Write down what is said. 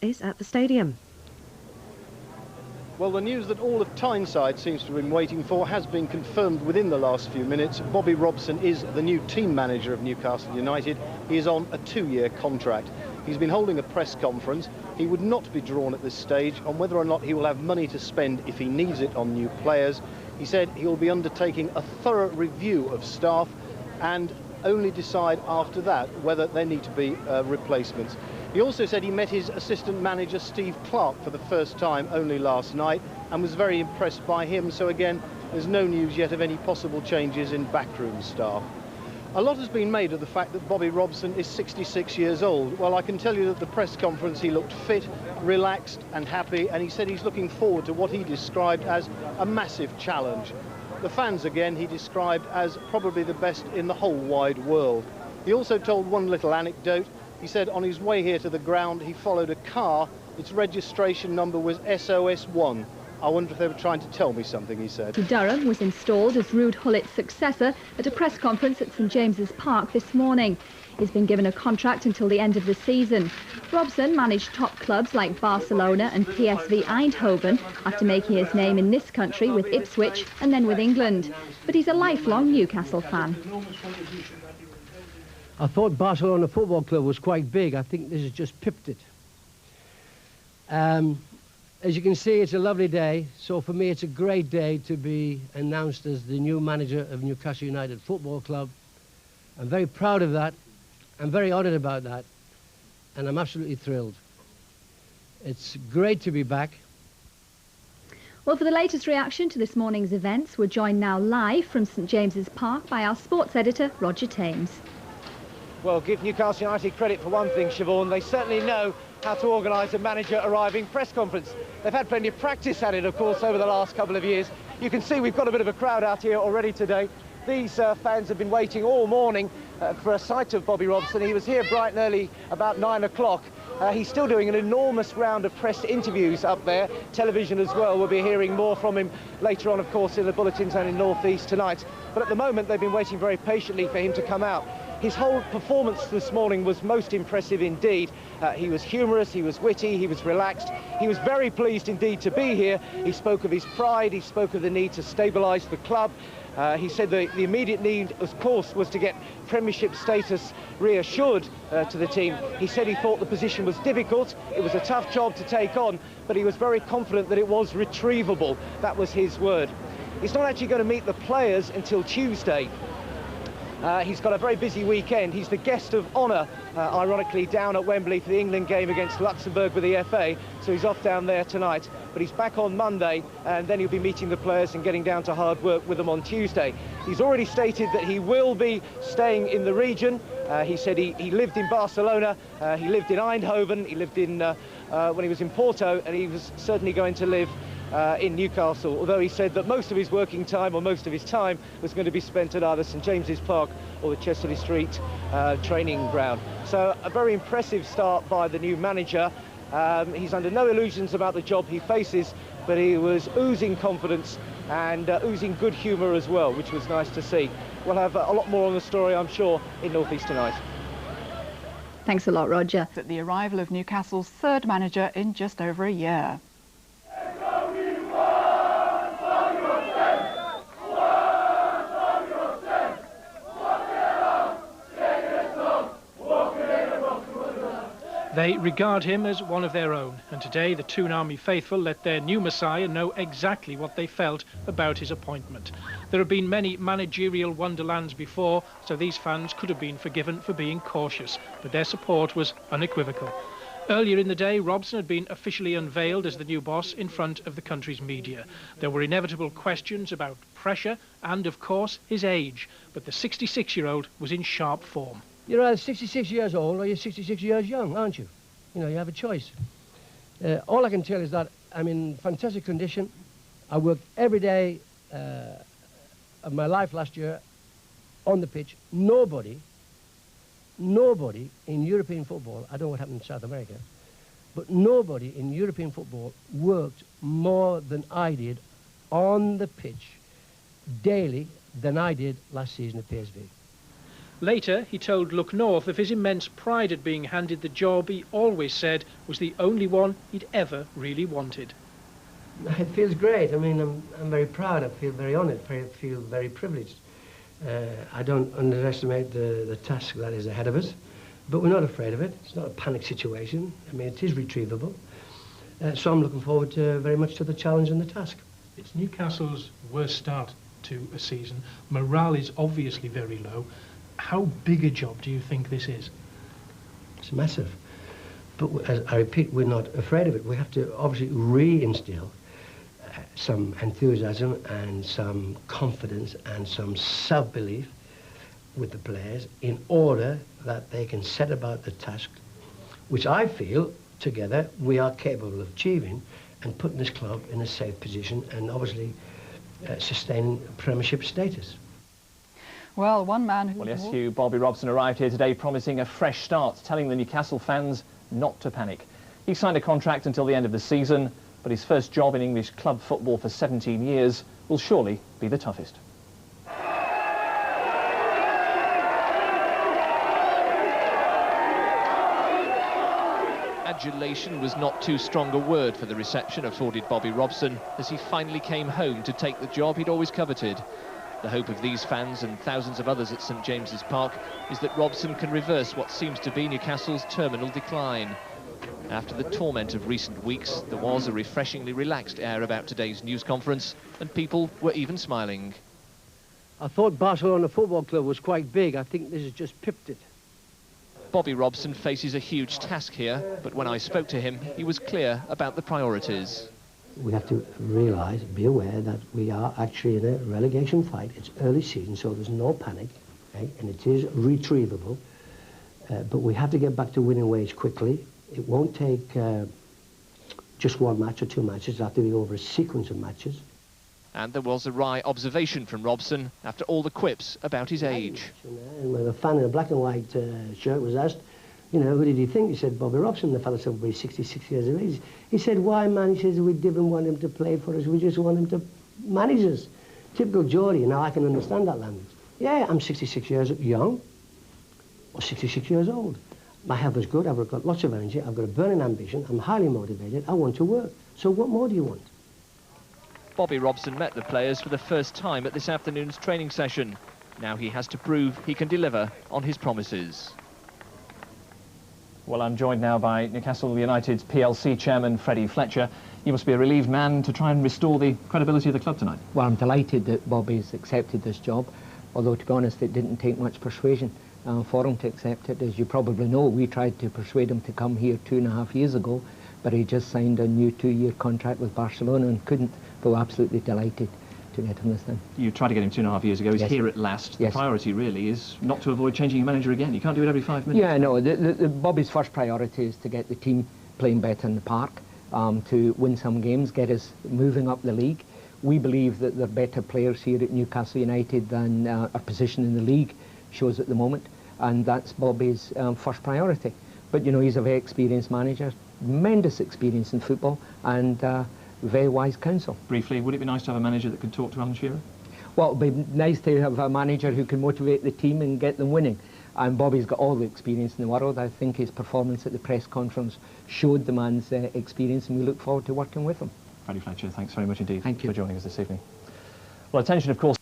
is at the stadium. Well, the news that all of Tyneside seems to have been waiting for has been confirmed within the last few minutes. Bobby Robson is the new team manager of Newcastle United. He is on a 2-year contract. He's been holding a press conference. He would not be drawn at this stage on whether or not he will have money to spend if he needs it on new players. He said he will be undertaking a thorough review of staff and only decide after that whether there need to be replacements. He also said he met his assistant manager Steve Clark for the first time only last night and was very impressed by him. So again, there's no news yet of any possible changes in backroom staff. A lot has been made of the fact that Bobby Robson is 66 years old. Well, I can tell you that at the press conference he looked fit, relaxed and happy, and he said he's looking forward to what he described as a massive challenge. The fans, again, he described as probably the best in the whole wide world. He also told one little anecdote. He said on his way here to the ground, he followed a car. Its registration number was SOS1. I wonder if they were trying to tell me something, he said. Durham was installed as Ruud Gullit's successor at a press conference at St James's Park this morning. He's been given a contract until the end of the season. Robson managed top clubs like Barcelona and PSV Eindhoven after making his name in this country with Ipswich and then with England. But he's a lifelong Newcastle fan. I thought Barcelona Football Club was quite big. I think this has just pipped it. As you can see, it's a lovely day. So for me, it's a great day to be announced as the new manager of Newcastle United Football Club. I'm very proud of that. I'm very honoured about that. And I'm absolutely thrilled. It's great to be back. Well, for the latest reaction to this morning's events, we're joined now live from St James's Park by our sports editor, Roger Thames. Well, give Newcastle United credit for one thing, Siobhan. They certainly know how to organise a manager-arriving press conference. They've had plenty of practice at it, of course, over the last couple of years. You can see we've got a bit of a crowd out here already today. These fans have been waiting all morning for a sight of Bobby Robson. He was here bright and early, about 9 o'clock. He's still doing an enormous round of press interviews up there. Television as well. We'll be hearing more from him later on, of course, in the bulletins and in North East tonight. But at the moment, they've been waiting very patiently for him to come out. His whole performance this morning was most impressive indeed. He was humorous, he was witty, he was relaxed. He was very pleased indeed to be here. He spoke of his pride, he spoke of the need to stabilise the club. He said the immediate need, of course, was to get Premiership status reassured to the team. He said he thought the position was difficult, it was a tough job to take on, but he was very confident that it was retrievable. That was his word. He's not actually going to meet the players until Tuesday. He's got a very busy weekend. He's the guest of honour, ironically, down at Wembley for the England game against Luxembourg with the FA, so he's off down there tonight. But he's back on Monday, and then he'll be meeting the players and getting down to hard work with them on Tuesday. He's already stated that he will be staying in the region. He said he lived in Barcelona, he lived in Eindhoven, he lived in when he was in Porto, and he was certainly going to live in Newcastle, although he said that most of his working time, or most of his time, was going to be spent at either St James's Park or the Chesterley Street training ground. So a very impressive start by the new manager. He's under no illusions about the job he faces, but he was oozing confidence and oozing good humour as well, which was nice to see. We'll have a lot more on the story, I'm sure, in North East tonight. Thanks a lot, Roger. At the arrival of Newcastle's third manager in just over a year. They regard him as one of their own, and today the Toon Army faithful let their new Messiah know exactly what they felt about his appointment. There have been many managerial wonderlands before, so these fans could have been forgiven for being cautious, but their support was unequivocal. Earlier in the day, Robson had been officially unveiled as the new boss in front of the country's media. There were inevitable questions about pressure and, of course, his age, but the 66-year-old was in sharp form. You're either 66 years old or you're 66 years young, aren't you? You know, you have a choice. All I can tell is that I'm in fantastic condition. I worked every day of my life last year on the pitch. Nobody in European football, I don't know what happened in South America, but nobody in European football worked more than I did on the pitch daily than I did last season at PSV. Later, he told Look North of his immense pride at being handed the job he always said was the only one he'd ever really wanted. It feels great. I mean, I'm very proud. I feel very honoured. I feel very privileged. I don't underestimate the task that is ahead of us, but we're not afraid of it. It's not a panic situation. I mean, it is retrievable. So I'm looking forward very much to the challenge and the task. It's Newcastle's worst start to a season. Morale is obviously very low. How big a job do you think this is? It's massive. But as I repeat, we're not afraid of it. We have to obviously re-instill some enthusiasm and some confidence and some self-belief with the players in order that they can set about the task, which I feel together we are capable of achieving, and putting this club in a safe position and obviously sustaining Premiership status. Well, one man who... Well, yes, Hugh, Bobby Robson arrived here today promising a fresh start, telling the Newcastle fans not to panic. He signed a contract until the end of the season, but his first job in English club football for 17 years will surely be the toughest. Adulation was not too strong a word for the reception afforded Bobby Robson as he finally came home to take the job he'd always coveted. The hope of these fans and thousands of others at St James's Park is that Robson can reverse what seems to be Newcastle's terminal decline. After the torment of recent weeks, there was a refreshingly relaxed air about today's news conference, and people were even smiling. I thought Barcelona Football Club was quite big. I think this has just pipped it. Bobby Robson faces a huge task here, but when I spoke to him, he was clear about the priorities. We have to realise, be aware that we are actually in a relegation fight. It's early season, so there's no panic, okay? And it is retrievable. But we have to get back to winning ways quickly. It won't take just one match or two matches. It'll have to be over a sequence of matches. And there was a wry observation from Robson after all the quips about his age. And when a fan in a black and white shirt was asked, you know, who did you think? He said, Bobby Robson. The fellow said, well, he's 66 years of age. He said, why, man? He says, we didn't want him to play for us. We just want him to manage us. Typical Geordie. Now, I can understand that language. Yeah, I'm 66 years young or 66 years old. My health is good. I've got lots of energy. I've got a burning ambition. I'm highly motivated. I want to work. So what more do you want? Bobby Robson met the players for the first time at this afternoon's training session. Now he has to prove he can deliver on his promises. Well, I'm joined now by Newcastle United's PLC chairman, Freddie Fletcher. You must be a relieved man to try and restore the credibility of the club tonight. Well, I'm delighted that Bobby's accepted this job, although, to be honest, it didn't take much persuasion for him to accept it. As you probably know, we tried to persuade him to come here 2.5 years ago, but he just signed a new 2-year contract with Barcelona and couldn't. But we're absolutely delighted to get him this time. You tried to get him 2.5 years ago. He's here at last. The priority really is not to avoid changing your manager again. You can't do it every 5 minutes. Yeah, no. Bobby's first priority is to get the team playing better in the park, to win some games, get us moving up the league. We believe that there are better players here at Newcastle United than our position in the league shows at the moment, and that's Bobby's first priority. But, you know, he's a very experienced manager, tremendous experience in football, and very wise counsel. Briefly, would it be nice to have a manager that could talk to Alan Shearer? Well, it would be nice to have a manager who can motivate the team and get them winning. And Bobby's got all the experience in the world. I think his performance at the press conference showed the man's experience, and we look forward to working with him. Freddie Fletcher, thanks very much indeed for joining us this evening. Well, attention, of course,